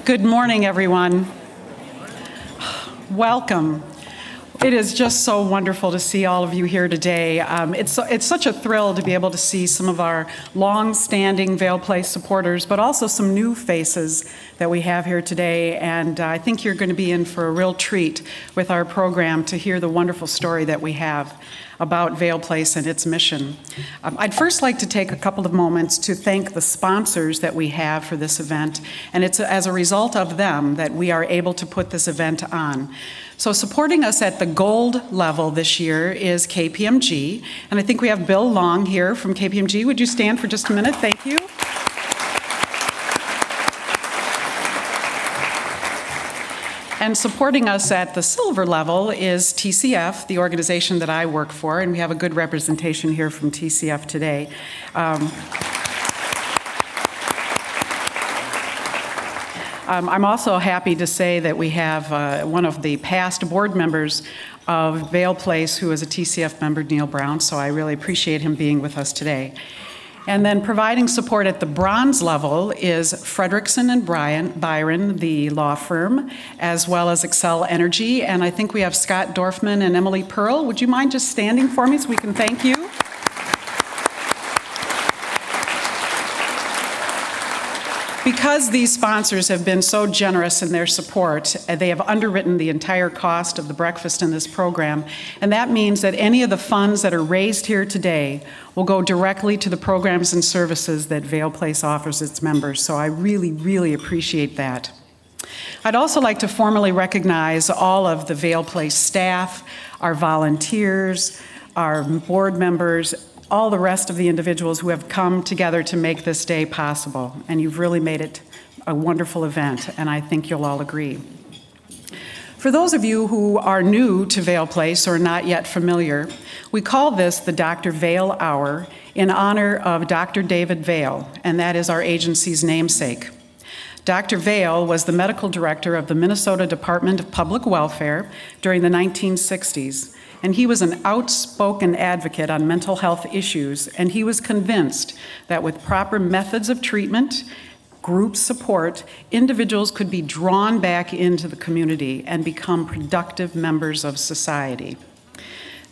Good morning, everyone. Welcome. It is just so wonderful to see all of you here today. It's such a thrill to be able to see some of our long-standing Vail Place supporters, but also some new faces that we have here today. And I think you're going to be in for a real treat with our program to hear the wonderful story that we have about Vail Place and its mission. I'd first like to take a couple of moments to thank the sponsors that we have for this event, and it's as a result of them that we are able to put this event on. So supporting us at the gold level this year is KPMG, and I think we have Bill Long here from KPMG. Would you stand for just a minute? Thank you. And supporting us at the silver level is TCF, the organization that I work for, and we have a good representation here from TCF today. I'm also happy to say that we have one of the past board members of Vail Place who is a TCF member, Neil Brown, so I really appreciate him being with us today. And then providing support at the bronze level is Fredrickson and Byron, the law firm, as well as Excel Energy. And I think we have Scott Dorfman and Emily Pearl. Would you mind just standing for me so we can thank you? Because these sponsors have been so generous in their support, they have underwritten the entire cost of the breakfast in this program, and that means that any of the funds that are raised here today will go directly to the programs and services that Vail Place offers its members, so I really, really appreciate that. I'd also like to formally recognize all of the Vail Place staff, our volunteers, our board members, all the rest of the individuals who have come together to make this day possible. And you've really made it a wonderful event, and I think you'll all agree. For those of you who are new to Vail Place or not yet familiar, we call this the Dr. Vail Hour in honor of Dr. David Vail, and that is our agency's namesake. Dr. Vail was the medical director of the Minnesota Department of Public Welfare during the 1960s. And he was an outspoken advocate on mental health issues, and he was convinced that with proper methods of treatment, group support, individuals could be drawn back into the community and become productive members of society.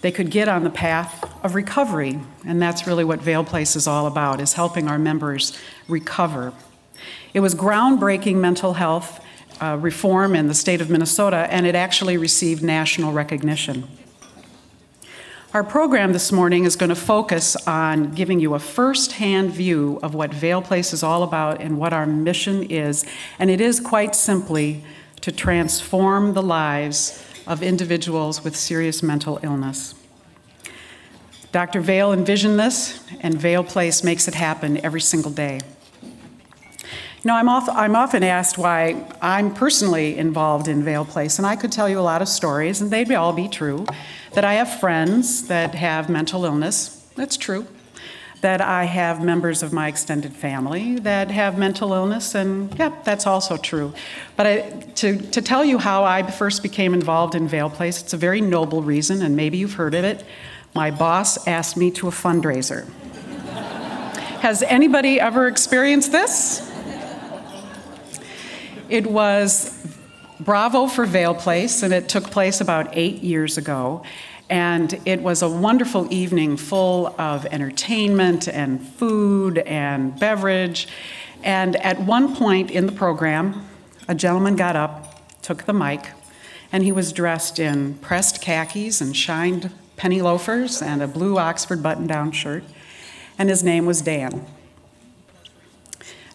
They could get on the path of recovery, and that's really what Vail Place is all about, is helping our members recover. It was groundbreaking mental health reform in the state of Minnesota, and it actually received national recognition. Our program this morning is going to focus on giving you a first-hand view of what Vail Place is all about and what our mission is, and it is quite simply to transform the lives of individuals with serious mental illness. Dr. Vail envisioned this, and Vail Place makes it happen every single day. You know, I'm often asked why I'm personally involved in Vail Place, and I could tell you a lot of stories, and they'd all be true. That I have friends that have mental illness, that's true. That I have members of my extended family that have mental illness, and yeah, that's also true. But to tell you how I first became involved in Vail Place, it's a very noble reason, and maybe you've heard of it. My boss asked me to a fundraiser. Has anybody ever experienced this? It was Bravo for Vail Place, and it took place about 8 years ago. And it was a wonderful evening full of entertainment and food and beverage. And at one point in the program, a gentleman got up, took the mic, and he was dressed in pressed khakis and shined penny loafers and a blue Oxford button-down shirt, and his name was Dan.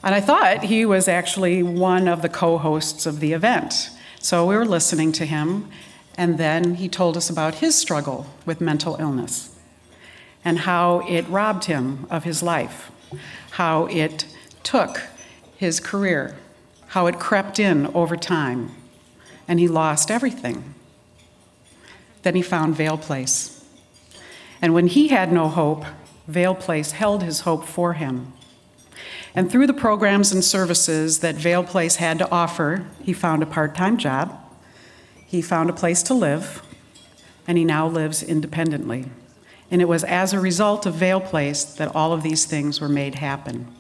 And I thought he was actually one of the co-hosts of the event. So we were listening to him, and then he told us about his struggle with mental illness and how it robbed him of his life, how it took his career, how it crept in over time, and he lost everything. Then he found Vail Place. And when he had no hope, Vail Place held his hope for him. And through the programs and services that Vail Place had to offer, he found a part-time job, he found a place to live, and he now lives independently. And it was as a result of Vail Place that all of these things were made happen.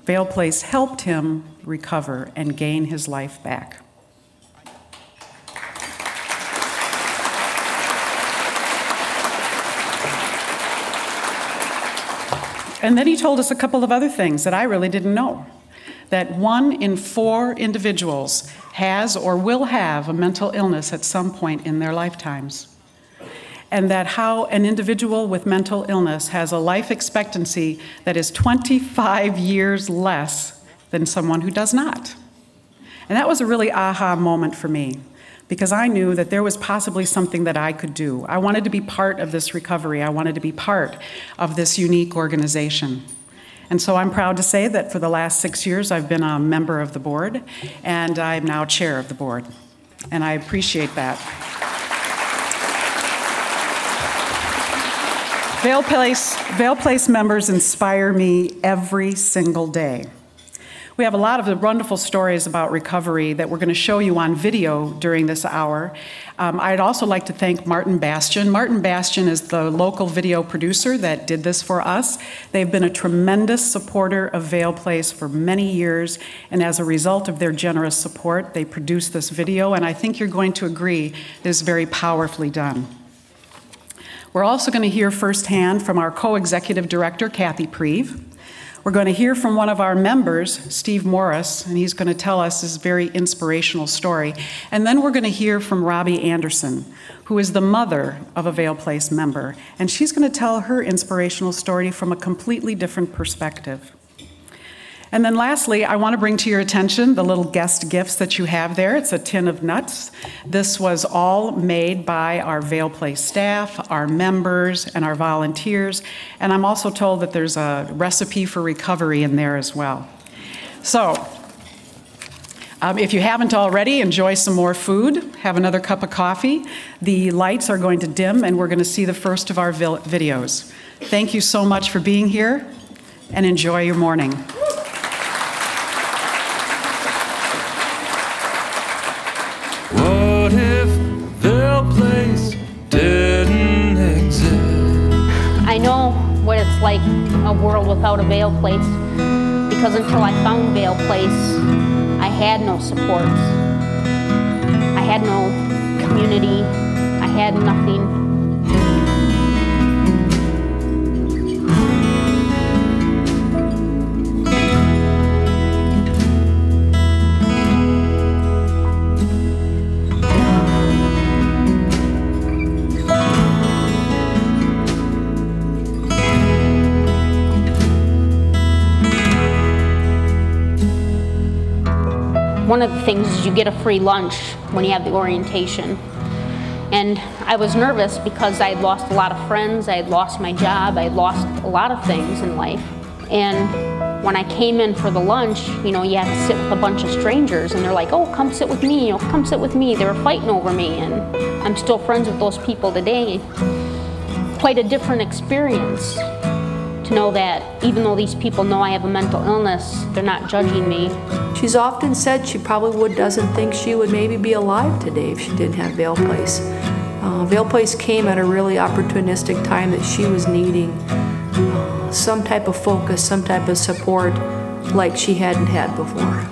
Vail Place helped him recover and gain his life back. And then he told us a couple of other things that I really didn't know. That 1 in 4 individuals has or will have a mental illness at some point in their lifetimes. And that how an individual with mental illness has a life expectancy that is 25 years less than someone who does not. And that was a really aha moment for me, because I knew that there was possibly something that I could do. I wanted to be part of this recovery. I wanted to be part of this unique organization. And so I'm proud to say that for the last 6 years, I've been a member of the board, and I'm now chair of the board. And I appreciate that. Vail Place members inspire me every single day. We have a lot of wonderful stories about recovery that we're going to show you on video during this hour. I'd also like to thank Martin Bastian. Martin Bastian is the local video producer that did this for us. They've been a tremendous supporter of Vail Place for many years, and as a result of their generous support, they produced this video, and I think you're going to agree it is very powerfully done. We're also going to hear firsthand from our co-executive director, Kathy Preeve. We're going to hear from one of our members, Steve Morris, and he's going to tell us his very inspirational story. And then we're going to hear from Robbie Anderson, who is the mother of a Vail Place member. And she's going to tell her inspirational story from a completely different perspective. And then lastly, I want to bring to your attention the little guest gifts that you have there. It's a tin of nuts. This was all made by our Vail Place staff, our members, and our volunteers. And I'm also told that there's a recipe for recovery in there as well. So, if you haven't already, enjoy some more food, have another cup of coffee. The lights are going to dim, and we're going to see the first of our videos. Thank you so much for being here, and enjoy your morning. What if Vail Place didn't exist? I know what it's like, a world without a Vail Place, because until I found Vail Place, I had no supports. I had no community. I had nothing. One of the things is you get a free lunch when you have the orientation. And I was nervous because I had lost a lot of friends, I had lost my job, I had lost a lot of things in life. And when I came in for the lunch, you know, you have to sit with a bunch of strangers, and they're like, oh, come sit with me, you know, come sit with me. They were fighting over me, and I'm still friends with those people today. Quite a different experience to know that even though these people know I have a mental illness, they're not judging me. She's often said she probably doesn't think she would maybe be alive today if she didn't have Vail Place. Vail Place came at a really opportunistic time that she was needing some type of focus, some type of support like she hadn't had before.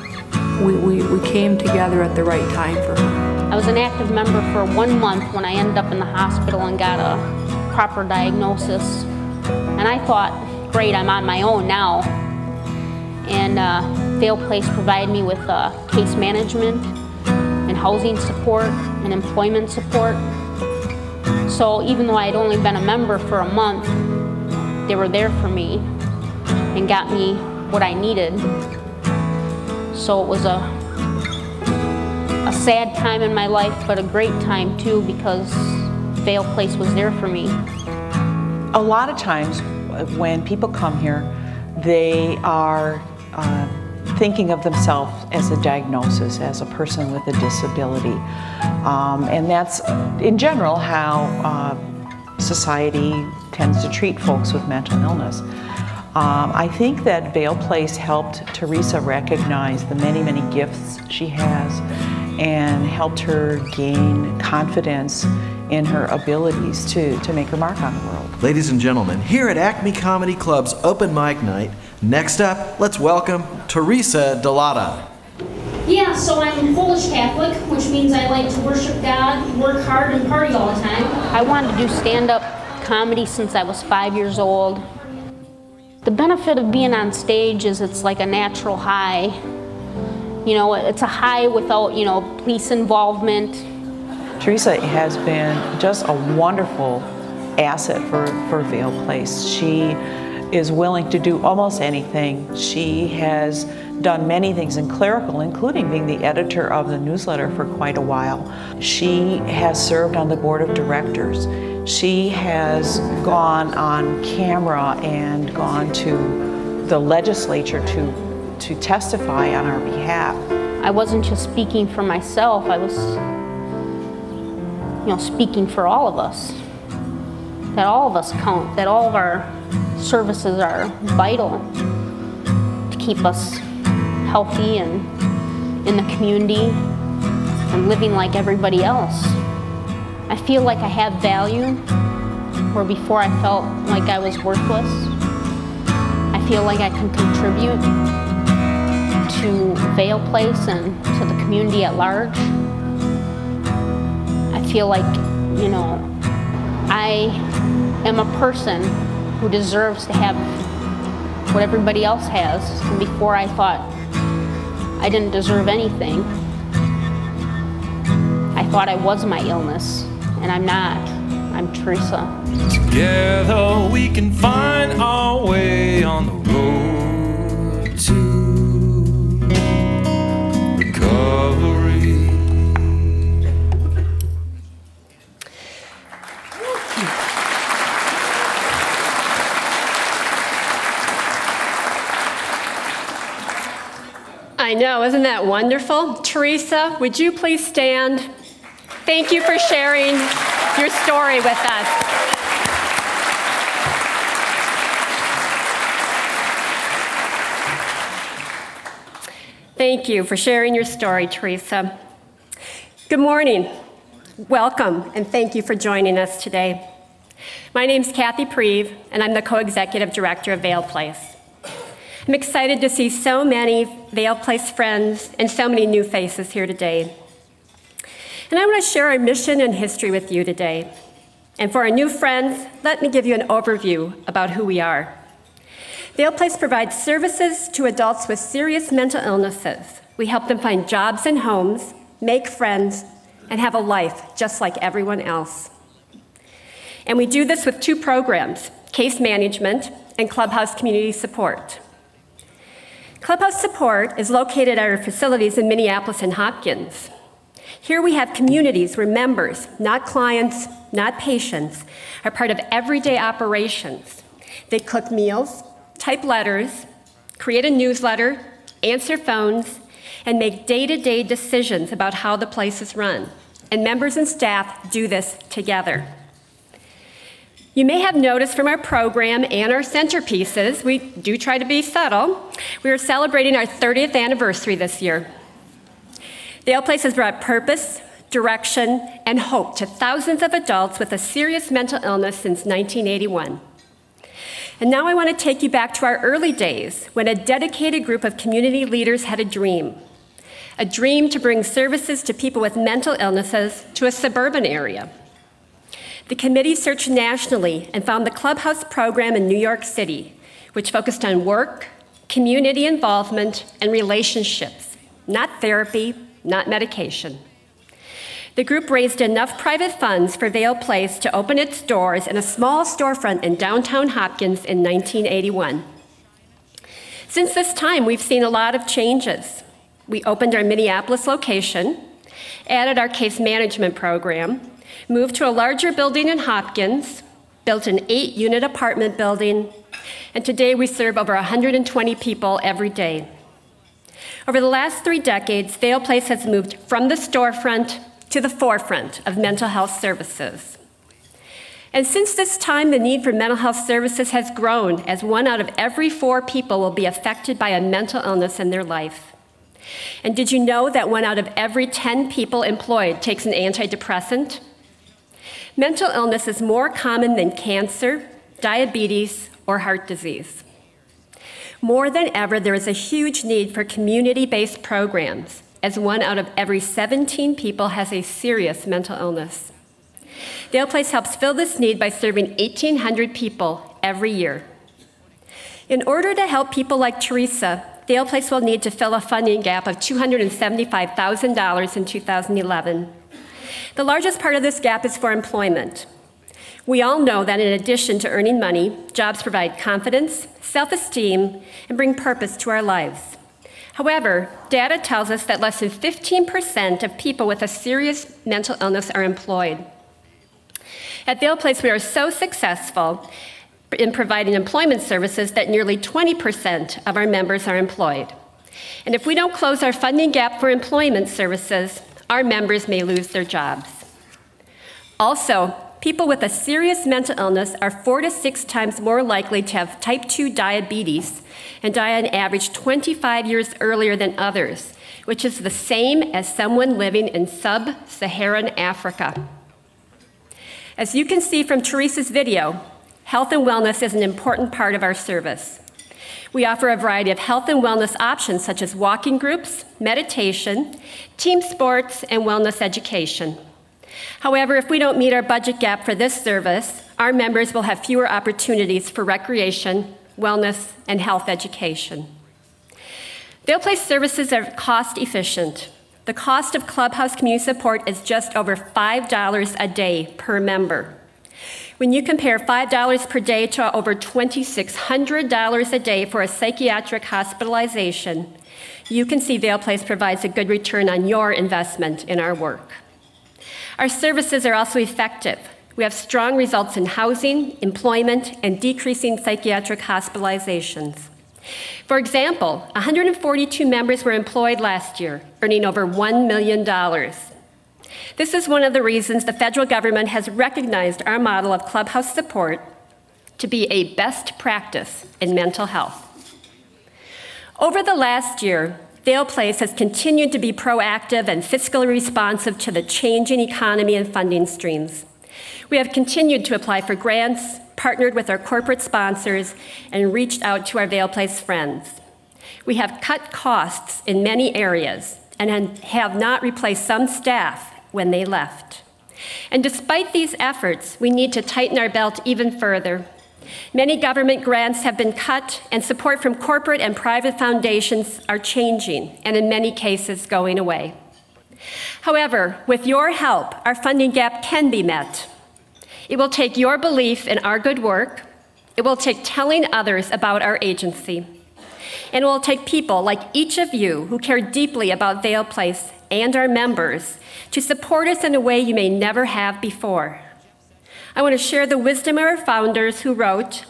We came together at the right time for her. I was an active member for 1 month when I ended up in the hospital and got a proper diagnosis. And I thought, great, I'm on my own now. And Vail Place provided me with case management and housing support and employment support. So even though I had only been a member for a month, they were there for me and got me what I needed. So it was a sad time in my life, but a great time too, because Vail Place was there for me. A lot of times when people come here, they are thinking of themselves as a diagnosis, as a person with a disability. And that's, in general, how society tends to treat folks with mental illness. I think that Vail Place helped Teresa recognize the many, many gifts she has and helped her gain confidence in her abilities to make her mark on the world. Ladies and gentlemen, here at Acme Comedy Club's Open Mic Night, Next up, let's welcome Teresa Delata. Yeah, so I'm Polish Catholic, which means I like to worship God, work hard, and party all the time. I wanted to do stand-up comedy since I was 5 years old. The benefit of being on stage is it's like a natural high. You know, it's a high without, you know, police involvement. Teresa has been just a wonderful asset for Vail Place. She is willing to do almost anything. She has done many things in clerical, including being the editor of the newsletter for quite a while. She has served on the board of directors. She has gone on camera and gone to the legislature to testify on our behalf. I wasn't just speaking for myself, I was, you know, speaking for all of us. That all of us count, that all of our services are vital to keep us healthy and in the community and living like everybody else. I feel like I have value, where before I felt like I was worthless. I feel like I can contribute to Vail Place and to the community at large. I feel like, you know, I am a person who deserves to have what everybody else has. And before I thought I didn't deserve anything. I thought I was my illness, and I'm not. I'm Teresa. Together we can find our way on the road to recovery. I know, isn't that wonderful? Teresa, would you please stand? Thank you for sharing your story with us. Thank you for sharing your story, Teresa. Good morning. Welcome, and thank you for joining us today. My name's Kathy Preve, and I'm the co-executive director of Vail Place. I'm excited to see so many Vail Place friends and so many new faces here today. And I want to share our mission and history with you today. And for our new friends, let me give you an overview about who we are. Vail Place provides services to adults with serious mental illnesses. We help them find jobs and homes, make friends, and have a life just like everyone else. And we do this with two programs, case management and Clubhouse community support. Clubhouse support is located at our facilities in Minneapolis and Hopkins. Here we have communities where members, not clients, not patients, are part of everyday operations. They cook meals, type letters, create a newsletter, answer phones, and make day-to-day decisions about how the place is run. And members and staff do this together. You may have noticed from our program and our centerpieces, we do try to be subtle. We are celebrating our 30th anniversary this year. Vail Place has brought purpose, direction, and hope to thousands of adults with a serious mental illness since 1981. And now I want to take you back to our early days when a dedicated group of community leaders had a dream to bring services to people with mental illnesses to a suburban area. The committee searched nationally and found the Clubhouse program in New York City, which focused on work, community involvement, and relationships, not therapy, not medication. The group raised enough private funds for Vail Place to open its doors in a small storefront in downtown Hopkins in 1981. Since this time, we've seen a lot of changes. We opened our Minneapolis location, added our case management program, moved to a larger building in Hopkins, built an 8-unit apartment building, and today we serve over 120 people every day. Over the last 3 decades, Vail Place has moved from the storefront to the forefront of mental health services. And since this time, the need for mental health services has grown, as 1 out of every 4 people will be affected by a mental illness in their life. And did you know that 1 out of every 10 people employed takes an antidepressant? Mental illness is more common than cancer, diabetes, or heart disease. More than ever, there is a huge need for community-based programs, as 1 out of every 17 people has a serious mental illness. Vail Place helps fill this need by serving 1,800 people every year. In order to help people like Teresa, Vail Place will need to fill a funding gap of $275,000 in 2011. The largest part of this gap is for employment. We all know that in addition to earning money, jobs provide confidence, self-esteem, and bring purpose to our lives. However, data tells us that less than 15% of people with a serious mental illness are employed. At Vail Place, we are so successful in providing employment services that nearly 20% of our members are employed. And if we don't close our funding gap for employment services, our members may lose their jobs. Also, people with a serious mental illness are 4 to 6 times more likely to have type 2 diabetes and die on average 25 years earlier than others, which is the same as someone living in sub-Saharan Africa. As you can see from Teresa's video, health and wellness is an important part of our service. We offer a variety of health and wellness options such as walking groups, meditation, team sports, and wellness education. However, if we don't meet our budget gap for this service, our members will have fewer opportunities for recreation, wellness, and health education. Vail Place services are cost efficient. The cost of Clubhouse community support is just over $5 a day per member. When you compare $5 per day to over $2,600 a day for a psychiatric hospitalization, you can see Vail Place provides a good return on your investment in our work. Our services are also effective. We have strong results in housing, employment, and decreasing psychiatric hospitalizations. For example, 142 members were employed last year, earning over $1 million. This is one of the reasons the federal government has recognized our model of Clubhouse support to be a best practice in mental health. Over the last year, Vail Place has continued to be proactive and fiscally responsive to the changing economy and funding streams. We have continued to apply for grants, partnered with our corporate sponsors, and reached out to our Vail Place friends. We have cut costs in many areas and have not replaced some staff when they left. And despite these efforts, we need to tighten our belt even further. Many government grants have been cut, and support from corporate and private foundations are changing, and in many cases, going away. However, with your help, our funding gap can be met. It will take your belief in our good work. It will take telling others about our agency. And it will take people like each of you who care deeply about Vail Place and our members to support us in a way you may never have before. I want to share the wisdom of our founders who wrote,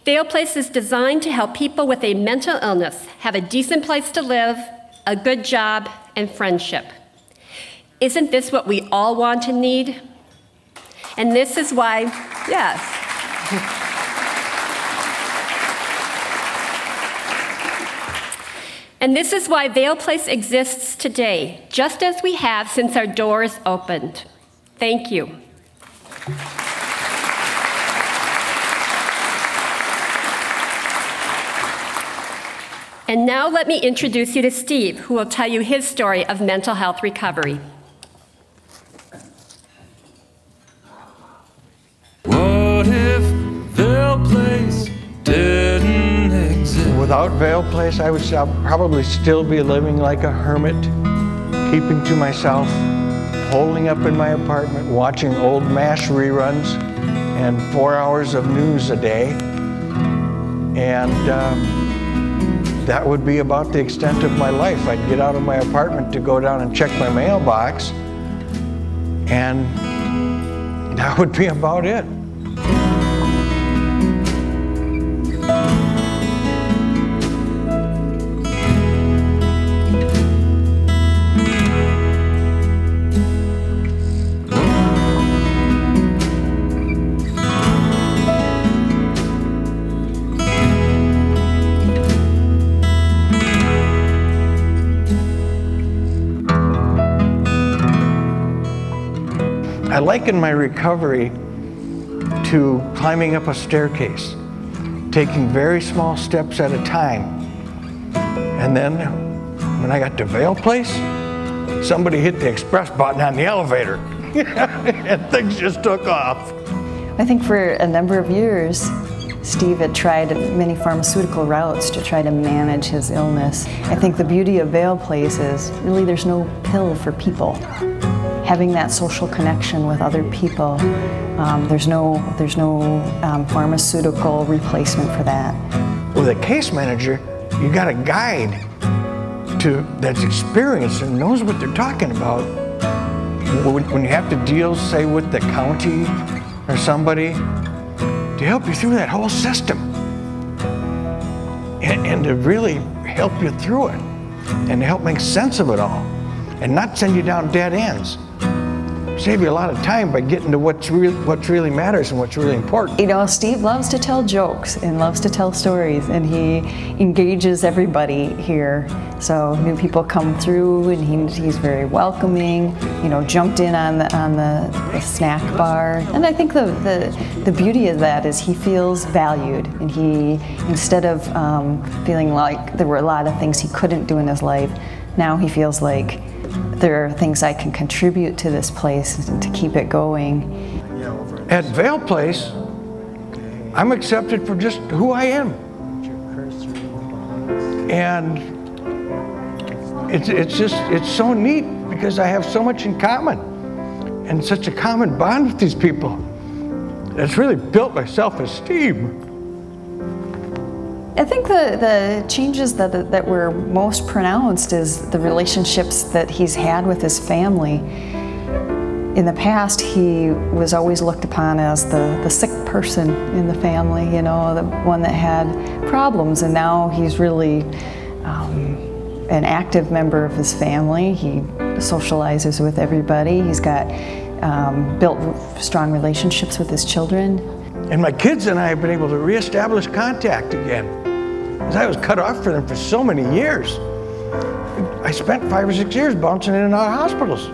"Vail Place is designed to help people with a mental illness have a decent place to live, a good job, and friendship. Isn't this what we all want and need?" And this is why, yes. And this is why Vail Place exists today, just as we have since our doors opened. Thank you. And now let me introduce you to Steve, who will tell you his story of mental health recovery. What if Vail Place didn't exist? Without Vail Place, I would probably still be living like a hermit, keeping to myself, holding up in my apartment, watching old MASH reruns and 4 hours of news a day. And that would be about the extent of my life. I'd get out of my apartment to go down and check my mailbox, and that would be about it. I liken my recovery to climbing up a staircase, taking very small steps at a time. And then when I got to Vail Place, somebody hit the express button on the elevator and things just took off. I think for a number of years, Steve had tried many pharmaceutical routes to try to manage his illness. I think the beauty of Vail Place is really there's no pill for people. Having that social connection with other people, there's no pharmaceutical replacement for that. With a case manager, you got a guide that's experienced and knows what they're talking about. When you have to deal, say, with the county or somebody, to help you through that whole system and to really help you through it and to help make sense of it all and not send you down dead ends. Save you a lot of time by getting to what really matters and what's really important. You know, Steve loves to tell jokes and loves to tell stories, and he engages everybody here. So new people come through, and he's very welcoming. You know, jumped in on the snack bar, and I think the beauty of that is he feels valued, and he, instead of feeling like there were a lot of things he couldn't do in his life, now he feels like there are things I can contribute to this place and to keep it going. At Vail Place, I'm accepted for just who I am. And it's so neat because I have so much in common and such a common bond with these people. It's really built my self-esteem. I think the changes that were most pronounced is the relationships that he's had with his family. In the past, he was always looked upon as the sick person in the family, you know, the one that had problems, and now he's really an active member of his family. He socializes with everybody. He's got built strong relationships with his children. And my kids and I have been able to reestablish contact again. Because I was cut off from them for so many years. I spent 5 or 6 years bouncing in and out of hospitals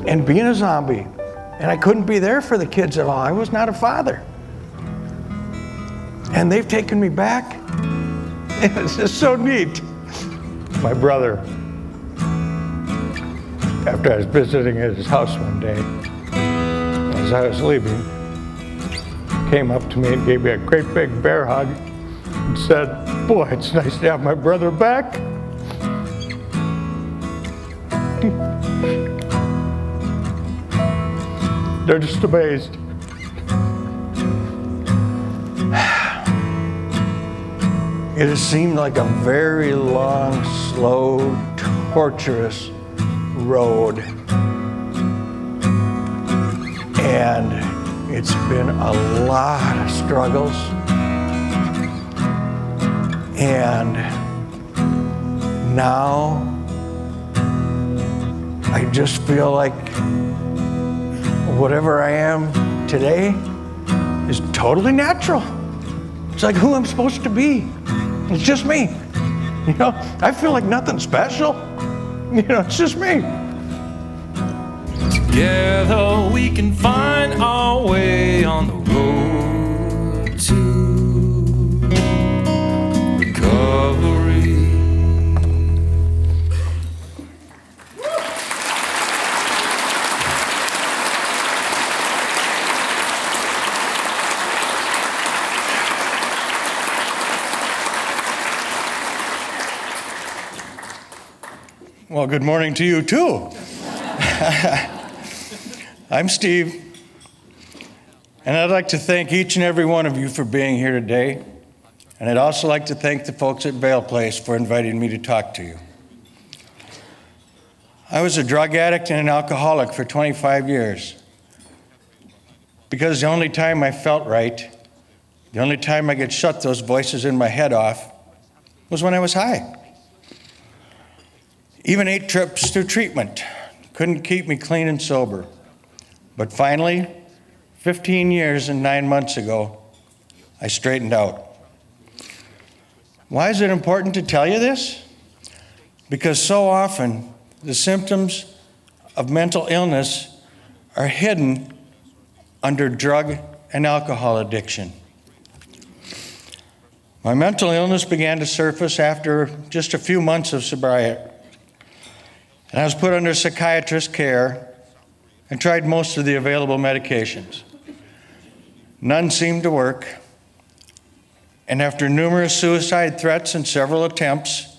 and being a zombie. And I couldn't be there for the kids at all. I was not a father. And they've taken me back. And it's just so neat. My brother, after I was visiting at his house one day, as I was leaving, came up to me and gave me a great big bear hug and said, "Boy, it's nice to have my brother back." They're just amazed. It has seemed like a very long, slow, torturous road. And it's been a lot of struggles. And now I just feel like whatever I am today is totally natural. It's like who I'm supposed to be. It's just me. You know, I feel like nothing special. You know, it's just me. Together we can find our way on the road to recovery. Well, good morning to you too. I'm Steve, and I'd like to thank each and every one of you for being here today. And I'd also like to thank the folks at Vail Place for inviting me to talk to you. I was a drug addict and an alcoholic for 25 years. Because the only time I felt right, the only time I could shut those voices in my head off, was when I was high. Even 8 trips to treatment couldn't keep me clean and sober. But finally, 15 years and 9 months ago, I straightened out. Why is it important to tell you this? Because so often, the symptoms of mental illness are hidden under drug and alcohol addiction. My mental illness began to surface after just a few months of sobriety, and I was put under psychiatrist care and tried most of the available medications. None seemed to work, and after numerous suicide threats and several attempts,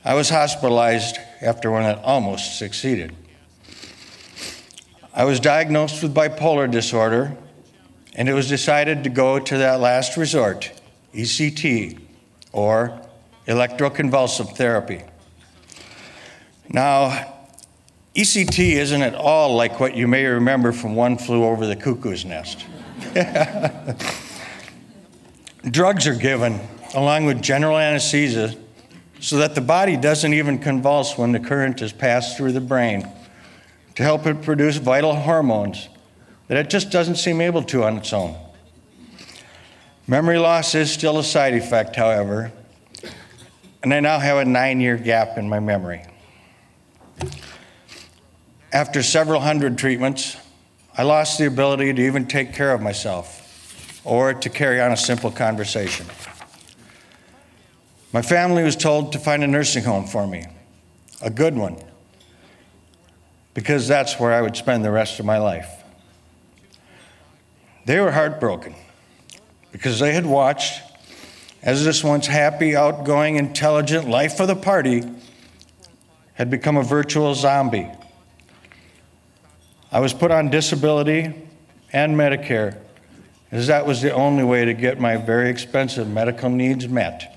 I was hospitalized after one that almost succeeded. I was diagnosed with bipolar disorder, and it was decided to go to that last resort, ECT, or electroconvulsive therapy. Now, ECT isn't at all like what you may remember from One Flew Over the Cuckoo's Nest. Drugs are given along with general anesthesia so that the body doesn't even convulse when the current is passed through the brain to help it produce vital hormones that it just doesn't seem able to on its own. Memory loss is still a side effect, however, and I now have a 9-year gap in my memory. After several hundred treatments, I lost the ability to even take care of myself or to carry on a simple conversation. My family was told to find a nursing home for me, a good one, because that's where I would spend the rest of my life. They were heartbroken because they had watched as this once happy, outgoing, intelligent life of the party had become a virtual zombie. I was put on disability and Medicare, as that was the only way to get my very expensive medical needs met.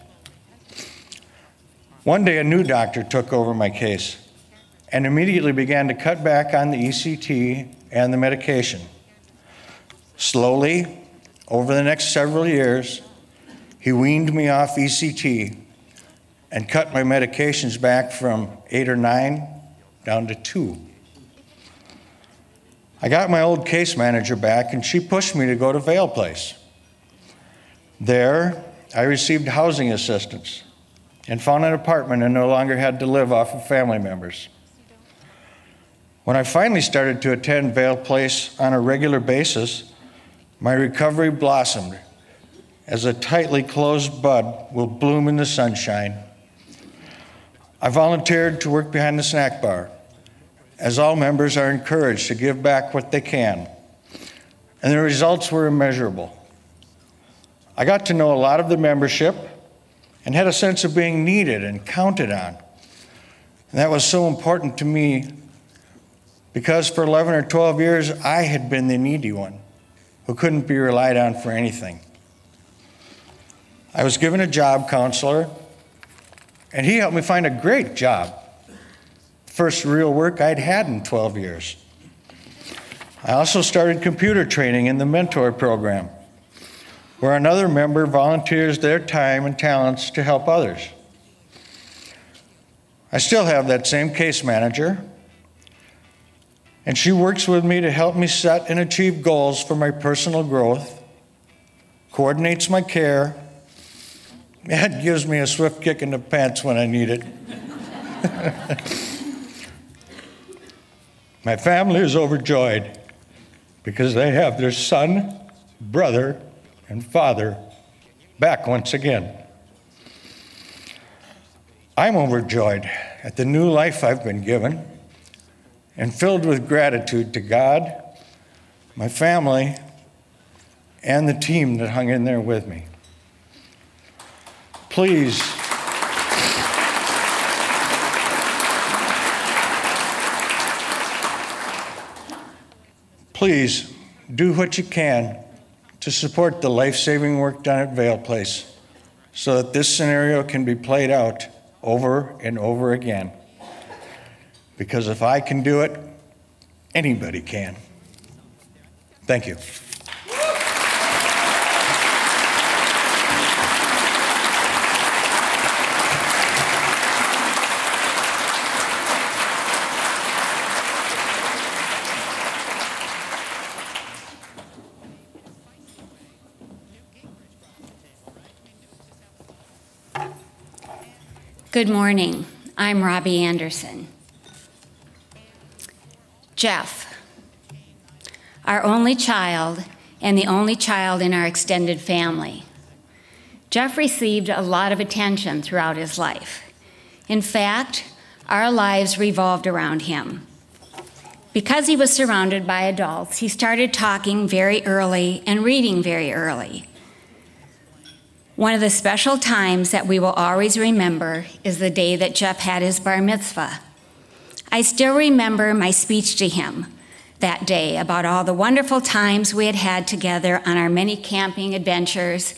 One day, a new doctor took over my case and immediately began to cut back on the ECT and the medication. Slowly, over the next several years, he weaned me off ECT and cut my medications back from 8 or 9 down to 2. I got my old case manager back, and she pushed me to go to Vail Place. There, I received housing assistance and found an apartment and no longer had to live off of family members. When I finally started to attend Vail Place on a regular basis, my recovery blossomed as a tightly closed bud will bloom in the sunshine. I volunteered to work behind the snack bar, as all members are encouraged to give back what they can, and the results were immeasurable. I got to know a lot of the membership and had a sense of being needed and counted on. And that was so important to me because for 11 or 12 years, I had been the needy one who couldn't be relied on for anything. I was given a job counselor, and he helped me find a great job. First real work I'd had in 12 years. I also started computer training in the mentor program, where another member volunteers their time and talents to help others. I still have that same case manager, and she works with me to help me set and achieve goals for my personal growth, coordinates my care, and gives me a swift kick in the pants when I need it. My family is overjoyed because they have their son, brother, and father back once again. I'm overjoyed at the new life I've been given and filled with gratitude to God, my family, and the team that hung in there with me. Please, please do what you can to support the life-saving work done at Vail Place so that this scenario can be played out over and over again. Because if I can do it, anybody can. Thank you. Good morning. I'm Robbie Anderson. Jeff, our only child and the only child in our extended family. Jeff received a lot of attention throughout his life. In fact, our lives revolved around him. Because he was surrounded by adults, he started talking very early and reading very early. One of the special times that we will always remember is the day that Jeff had his bar mitzvah. I still remember my speech to him that day about all the wonderful times we had had together on our many camping adventures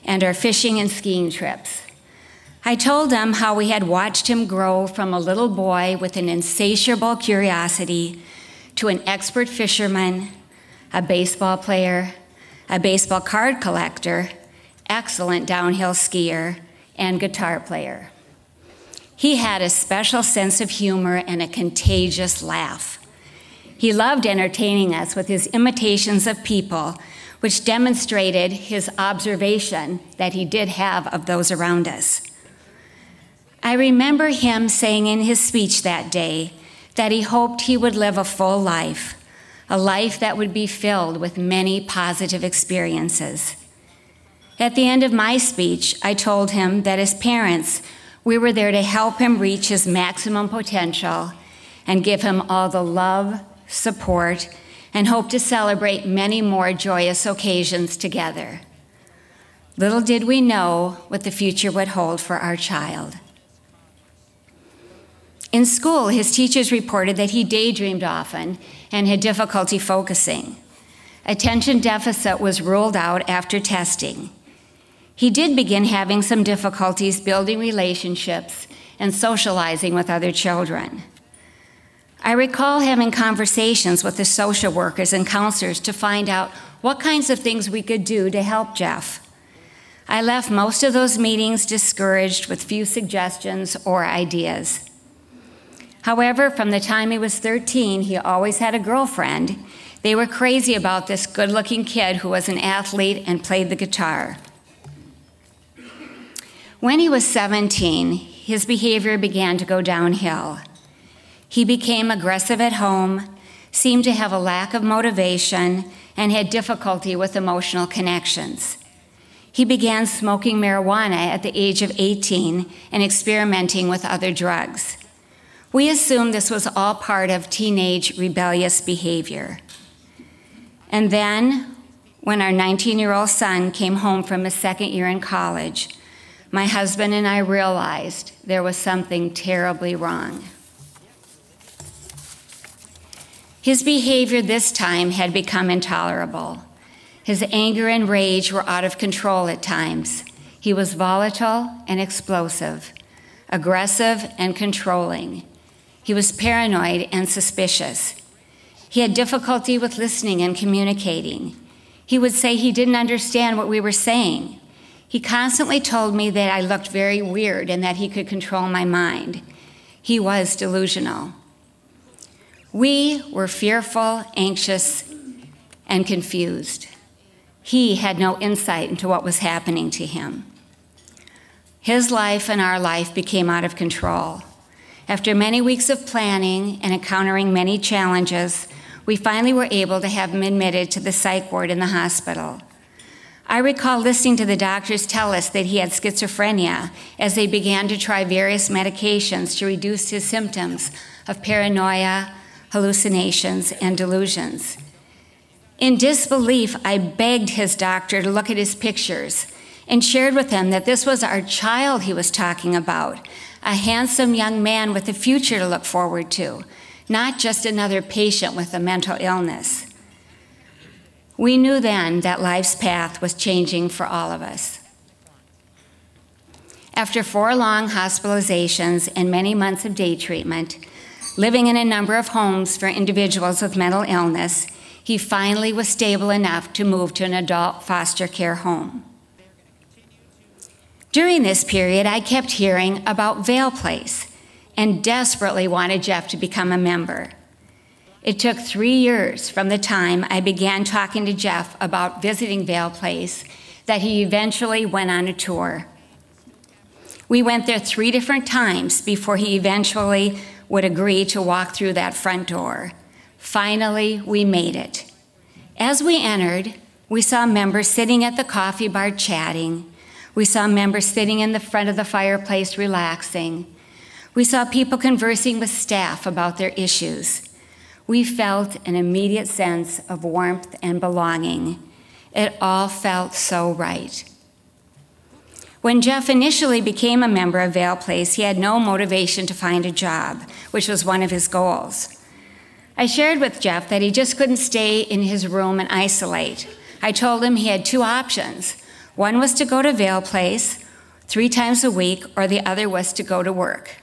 and our fishing and skiing trips. I told him how we had watched him grow from a little boy with an insatiable curiosity to an expert fisherman, a baseball player, a baseball card collector, excellent downhill skier, and guitar player. He had a special sense of humor and a contagious laugh. He loved entertaining us with his imitations of people, which demonstrated his observation that he did have of those around us. I remember him saying in his speech that day that he hoped he would live a full life, a life that would be filled with many positive experiences. At the end of my speech, I told him that as parents, we were there to help him reach his maximum potential and give him all the love, support, and hope to celebrate many more joyous occasions together. Little did we know what the future would hold for our child. In school, his teachers reported that he daydreamed often and had difficulty focusing. Attention deficit was ruled out after testing. He did begin having some difficulties building relationships and socializing with other children. I recall having conversations with the social workers and counselors to find out what kinds of things we could do to help Jeff. I left most of those meetings discouraged with few suggestions or ideas. However, from the time he was 13, he always had a girlfriend. They were crazy about this good-looking kid who was an athlete and played the guitar. When he was 17, his behavior began to go downhill. He became aggressive at home, seemed to have a lack of motivation, and had difficulty with emotional connections. He began smoking marijuana at the age of 18 and experimenting with other drugs. We assumed this was all part of teenage rebellious behavior. And then, when our 19-year-old son came home from his second year in college, my husband and I realized there was something terribly wrong. His behavior this time had become intolerable. His anger and rage were out of control at times. He was volatile and explosive, aggressive and controlling. He was paranoid and suspicious. He had difficulty with listening and communicating. He would say he didn't understand what we were saying. He constantly told me that I looked very weird and that he could control my mind. He was delusional. We were fearful, anxious, and confused. He had no insight into what was happening to him. His life and our life became out of control. After many weeks of planning and encountering many challenges, we finally were able to have him admitted to the psych ward in the hospital. I recall listening to the doctors tell us that he had schizophrenia as they began to try various medications to reduce his symptoms of paranoia, hallucinations, and delusions. In disbelief, I begged his doctor to look at his pictures and shared with him that this was our child he was talking about, a handsome young man with a future to look forward to, not just another patient with a mental illness. We knew then that life's path was changing for all of us. After 4 long hospitalizations and many months of day treatment, living in a number of homes for individuals with mental illness, he finally was stable enough to move to an adult foster care home. During this period, I kept hearing about Vail Place and desperately wanted Jeff to become a member. It took 3 years from the time I began talking to Jeff about visiting Vail Place that he eventually went on a tour. We went there 3 different times before he eventually would agree to walk through that front door. Finally, we made it. As we entered, we saw members sitting at the coffee bar chatting, We saw members sitting in the front of the fireplace relaxing. We saw people conversing with staff about their issues. We felt an immediate sense of warmth and belonging. It all felt so right. When Jeff initially became a member of Vail Place, he had no motivation to find a job, which was one of his goals. I shared with Jeff that he just couldn't stay in his room and isolate. I told him he had two options. One was to go to Vail Place 3 times a week, or the other was to go to work.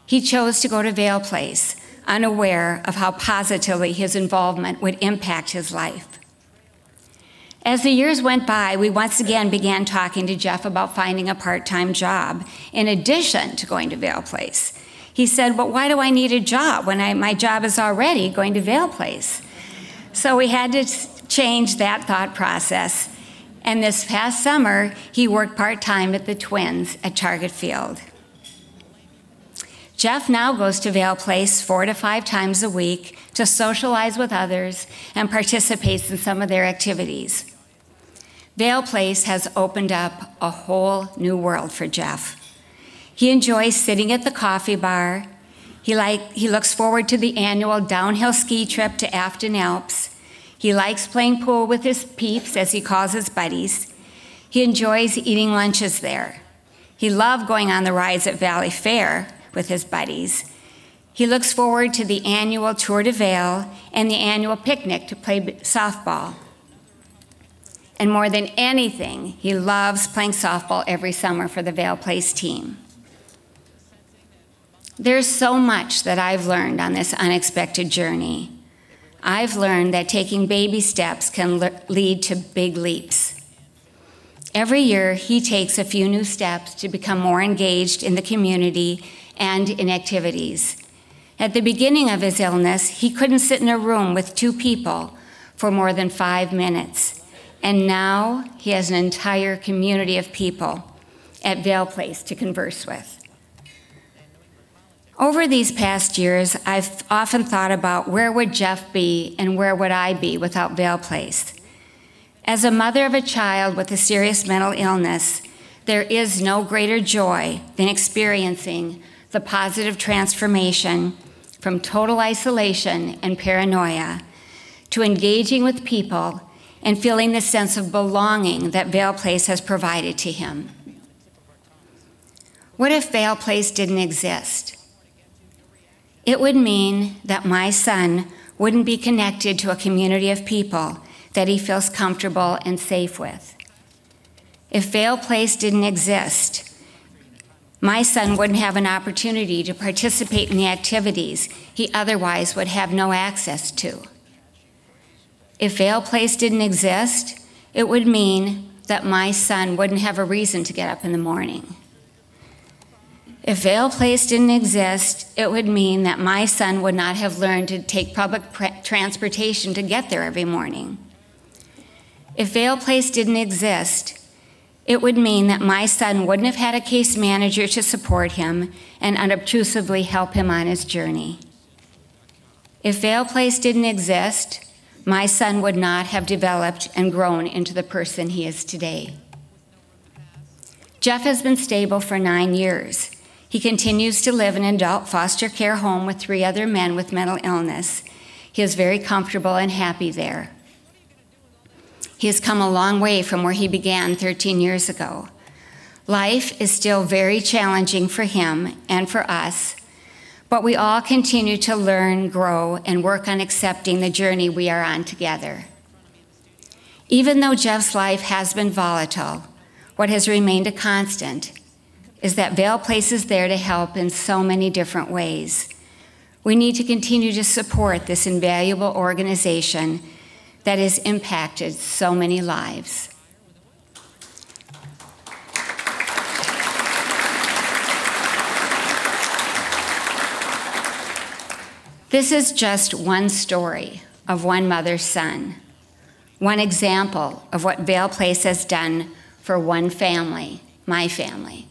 He chose to go to Vail Place, unaware of how positively his involvement would impact his life. As the years went by, we once again began talking to Jeff about finding a part-time job in addition to going to Vail Place. He said, "But why do I need a job when my job is already going to Vail Place?" So we had to change that thought process. And this past summer, he worked part-time at the Twins at Target Field. Jeff now goes to Vail Place 4 to 5 times a week to socialize with others and participates in some of their activities. Vail Place has opened up a whole new world for Jeff. He enjoys sitting at the coffee bar. He looks forward to the annual downhill ski trip to Afton Alps. He likes playing pool with his peeps, as he calls his buddies. He enjoys eating lunches there. He loved going on the rides at Valley Fair with his buddies. He looks forward to the annual Tour de Vail and the annual picnic to play softball. And more than anything, he loves playing softball every summer for the Vail Place team. There's so much that I've learned on this unexpected journey. I've learned that taking baby steps can lead to big leaps. Every year, he takes a few new steps to become more engaged in the community and in activities. At the beginning of his illness, he couldn't sit in a room with 2 people for more than 5 minutes. And now he has an entire community of people at Vail Place to converse with. Over these past years, I've often thought about where would Jeff be and where would I be without Vail Place. As a mother of a child with a serious mental illness, there is no greater joy than experiencing the positive transformation from total isolation and paranoia to engaging with people and feeling the sense of belonging that Vail Place has provided to him. What if Vail Place didn't exist? It would mean that my son wouldn't be connected to a community of people that he feels comfortable and safe with. If Vail Place didn't exist, my son wouldn't have an opportunity to participate in the activities he otherwise would have no access to. If Vail Place didn't exist, it would mean that my son wouldn't have a reason to get up in the morning. If Vail Place didn't exist, it would mean that my son would not have learned to take public transportation to get there every morning. If Vail Place didn't exist, it would mean that my son wouldn't have had a case manager to support him and unobtrusively help him on his journey. If Vail Place didn't exist, my son would not have developed and grown into the person he is today. Jeff has been stable for 9 years. He continues to live in an adult foster care home with 3 other men with mental illness. He is very comfortable and happy there. He has come a long way from where he began 13 years ago. Life is still very challenging for him and for us, but we all continue to learn, grow, and work on accepting the journey we are on together. Even though Jeff's life has been volatile, what has remained a constant is that Vail Place is there to help in so many different ways. We need to continue to support this invaluable organization that has impacted so many lives. This is just one story of one mother's son, one example of what Vail Place has done for one family, my family.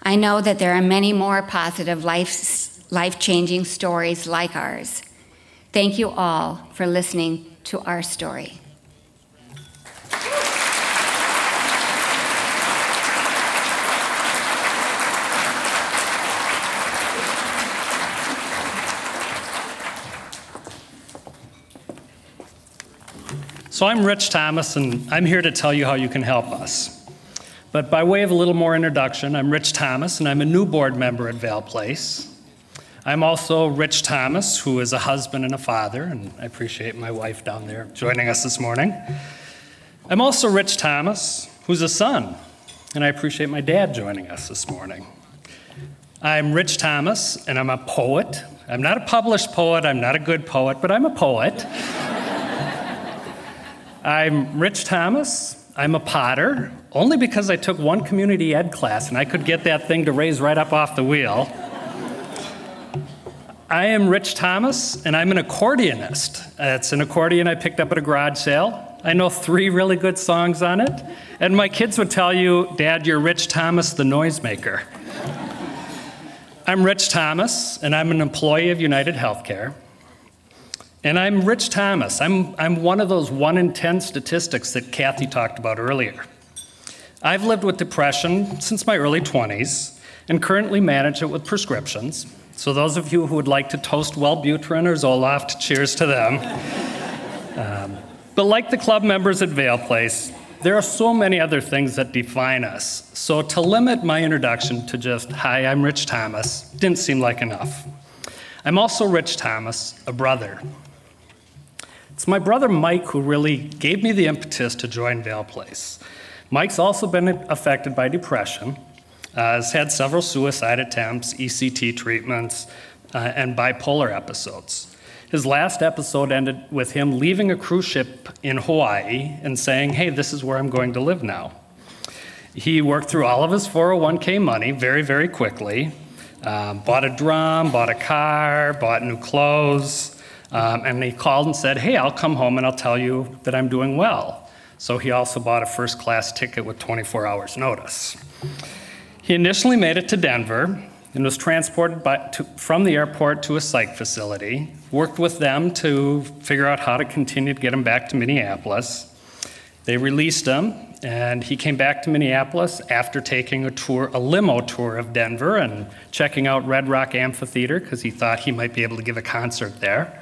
I know that there are many more positive life-changing stories like ours. Thank you all for listening to our story. So I'm Rich Thomas, and I'm here to tell you how you can help us. But by way of a little more introduction, I'm Rich Thomas, and I'm a new board member at Vail Place. I'm also Rich Thomas, who is a husband and a father, and I appreciate my wife down there joining us this morning. I'm also Rich Thomas, who's a son, and I appreciate my dad joining us this morning. I'm Rich Thomas, and I'm a poet. I'm not a published poet, I'm not a good poet, but I'm a poet. I'm Rich Thomas, I'm a potter, only because I took one community ed class and I could get that thing to raise right up off the wheel. I am Rich Thomas, and I'm an accordionist. It's an accordion I picked up at a garage sale. I know 3 really good songs on it, and my kids would tell you, Dad, you're Rich Thomas the noisemaker. I'm Rich Thomas, and I'm an employee of United Healthcare. And I'm Rich Thomas. I'm one of those 1 in 10 statistics that Kathy talked about earlier. I've lived with depression since my early 20s and currently manage it with prescriptions. So those of you who would like to toast Wellbutrin or Zoloft, cheers to them. But like the club members at Vail Place, there are so many other things that define us. So to limit my introduction to just, hi, I'm Rich Thomas, didn't seem like enough. I'm also Rich Thomas, a brother. It's my brother Mike who really gave me the impetus to join Vail Place. Mike's also been affected by depression, has had several suicide attempts, ECT treatments, and bipolar episodes. His last episode ended with him leaving a cruise ship in Hawaii and saying, hey, this is where I'm going to live now. He worked through all of his 401k money very, very quickly, bought a drum, bought a car, bought new clothes, and he called and said, hey, I'll come home and I'll tell you that I'm doing well. So he also bought a first-class ticket with 24 hours notice. He initially made it to Denver and was transported from the airport to a psych facility, worked with them to figure out how to continue to get him back to Minneapolis. They released him, and he came back to Minneapolis after taking a limo tour of Denver and checking out Red Rock Amphitheater because he thought he might be able to give a concert there.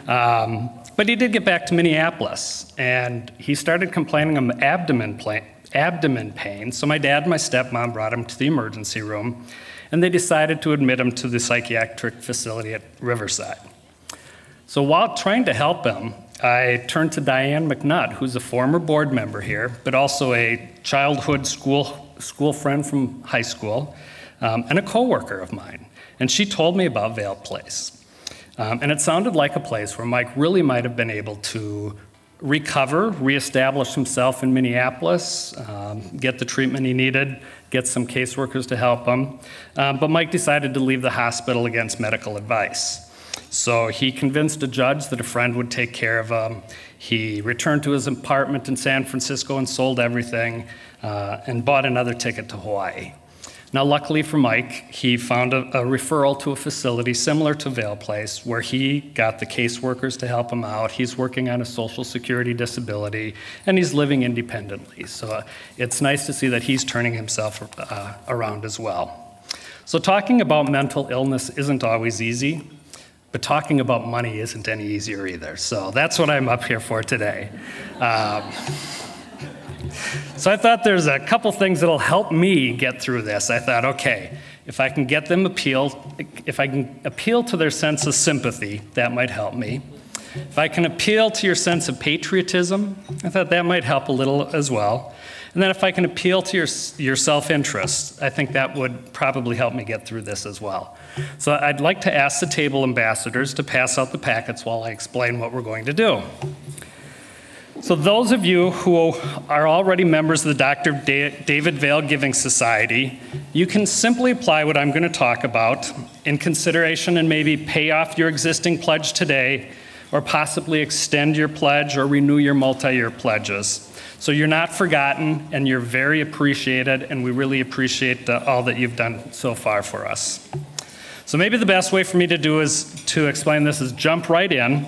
But he did get back to Minneapolis, and he started complaining of abdomen pain. So my dad and my stepmom brought him to the emergency room, and they decided to admit him to the psychiatric facility at Riverside. So while trying to help him, I turned to Diane McNutt, who's a former board member here, but also a childhood school friend from high school, and a coworker of mine. And she told me about Vail Place. And it sounded like a place where Mike really might have been able to recover, reestablish himself in Minneapolis, get the treatment he needed, get some caseworkers to help him. But Mike decided to leave the hospital against medical advice. So he convinced a judge that a friend would take care of him. He returned to his apartment in San Francisco and sold everything and bought another ticket to Hawaii. Now, luckily for Mike, he found a referral to a facility similar to Vail Place where he got the caseworkers to help him out. He's working on a Social Security disability, and he's living independently. So it's nice to see that he's turning himself around as well. So talking about mental illness isn't always easy, but talking about money isn't any easier either. So that's what I'm up here for today. So I thought there's a couple things that'll help me get through this. I thought, okay, if I can appeal to their sense of sympathy, that might help me. If I can appeal to your sense of patriotism, I thought that might help a little as well. And then if I can appeal to your self-interest, I think that would probably help me get through this as well. So I'd like to ask the table ambassadors to pass out the packets while I explain what we're going to do. So those of you who are already members of the Dr. David Vail Giving Society, you can simply apply what I'm going to talk about in consideration and maybe pay off your existing pledge today, or possibly extend your pledge or renew your multi-year pledges. So you're not forgotten, and you're very appreciated, and we really appreciate all that you've done so far for us. So maybe the best way for me to do is to explain this is jump right in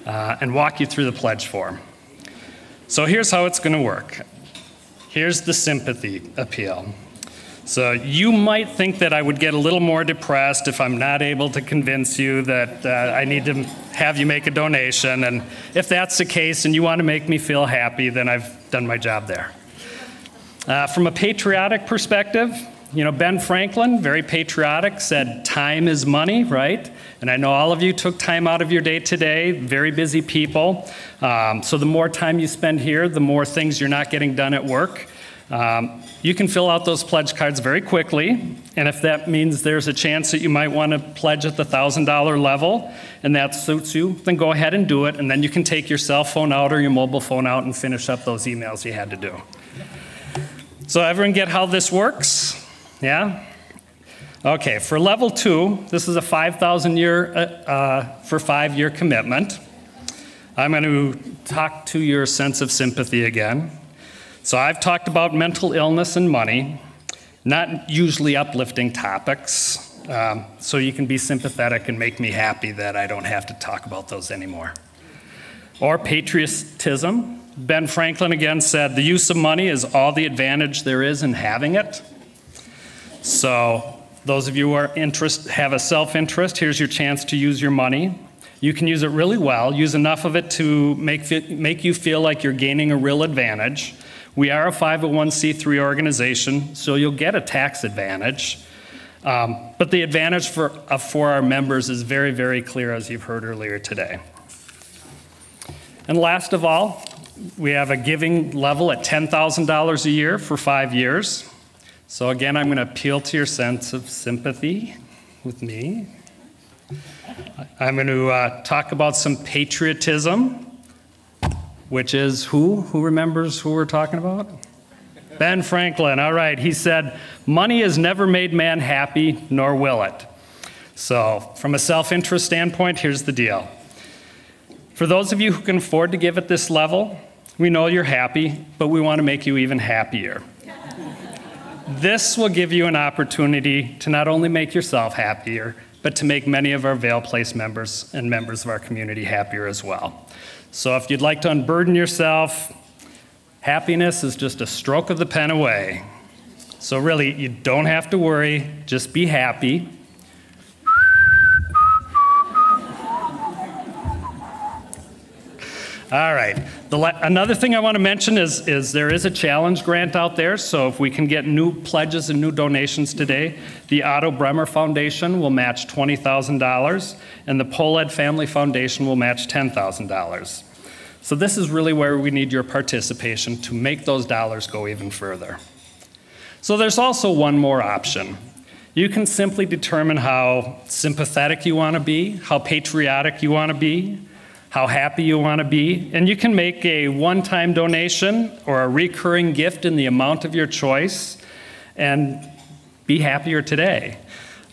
and walk you through the pledge form. So here's how it's going to work. Here's the sympathy appeal. So you might think that I would get a little more depressed if I'm not able to convince you that I need to have you make a donation. And if that's the case and you want to make me feel happy, then I've done my job there. From a patriotic perspective, you know, Ben Franklin, very patriotic, said time is money, right? And I know all of you took time out of your day today, very busy people. So the more time you spend here, the more things you're not getting done at work. You can fill out those pledge cards very quickly, and if that means there's a chance that you might want to pledge at the $1,000 level, and that suits you, then go ahead and do it, and then you can take your cell phone out or your mobile phone out and finish up those emails you had to do. So everyone get how this works? Yeah? Okay, for level 2, this is a 5,000-year commitment. I'm going to talk to your sense of sympathy again. So I've talked about mental illness and money, not usually uplifting topics, so you can be sympathetic and make me happy that I don't have to talk about those anymore. Or patriotism. Ben Franklin again said, the use of money is all the advantage there is in having it. So those of you who are have a self-interest, here's your chance to use your money. You can use it really well, use enough of it to make you feel like you're gaining a real advantage. We are a 501c3 organization, so you'll get a tax advantage. But the advantage for our members is very, very clear, as you've heard earlier today. And last of all, we have a giving level at $10,000 a year for 5 years. So again, I'm going to appeal to your sense of sympathy with me. I'm going to talk about some patriotism, which is who? Who remembers who we're talking about? Ben Franklin. All right. He said, money has never made man happy, nor will it. So from a self-interest standpoint, here's the deal. For those of you who can afford to give at this level, we know you're happy, but we want to make you even happier. This will give you an opportunity to not only make yourself happier, but to make many of our Vail Place members and members of our community happier as well. So if you'd like to unburden yourself, happiness is just a stroke of the pen away. So really, you don't have to worry, just be happy. All right, another thing I want to mention is there is a challenge grant out there, so if we can get new pledges and new donations today, the Otto Bremer Foundation will match $20,000, and the Poled Family Foundation will match $10,000. So this is really where we need your participation to make those dollars go even further. So there's also one more option. You can simply determine how sympathetic you want to be, how patriotic you want to be, how happy you want to be, and you can make a one-time donation or a recurring gift in the amount of your choice and be happier today.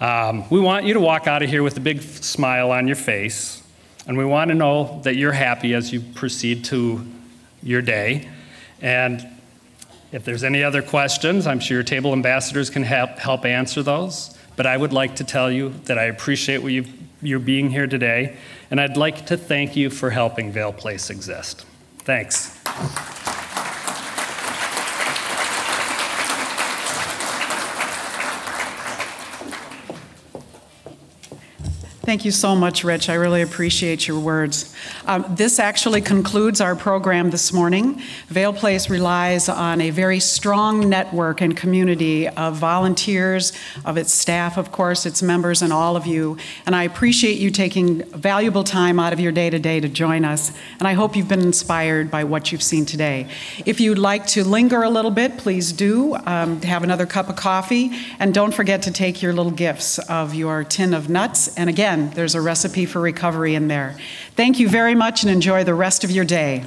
We want you to walk out of here with a big smile on your face, and we want to know that you're happy as you proceed to your day. And if there's any other questions, I'm sure your table ambassadors can help answer those, but I would like to tell you that I appreciate you being here today, and I'd like to thank you for helping Vail Place exist. Thanks. Thank you so much, Rich. I really appreciate your words. This actually concludes our program this morning. Vail Place relies on a very strong network and community of volunteers, of its staff, of course, its members, and all of you. And I appreciate you taking valuable time out of your day-to-day to join us. And I hope you've been inspired by what you've seen today. If you'd like to linger a little bit, please do. Have another cup of coffee. And don't forget to take your little gifts of your tin of nuts. And again, there's a recipe for recovery in there. Thank you very much and enjoy the rest of your day.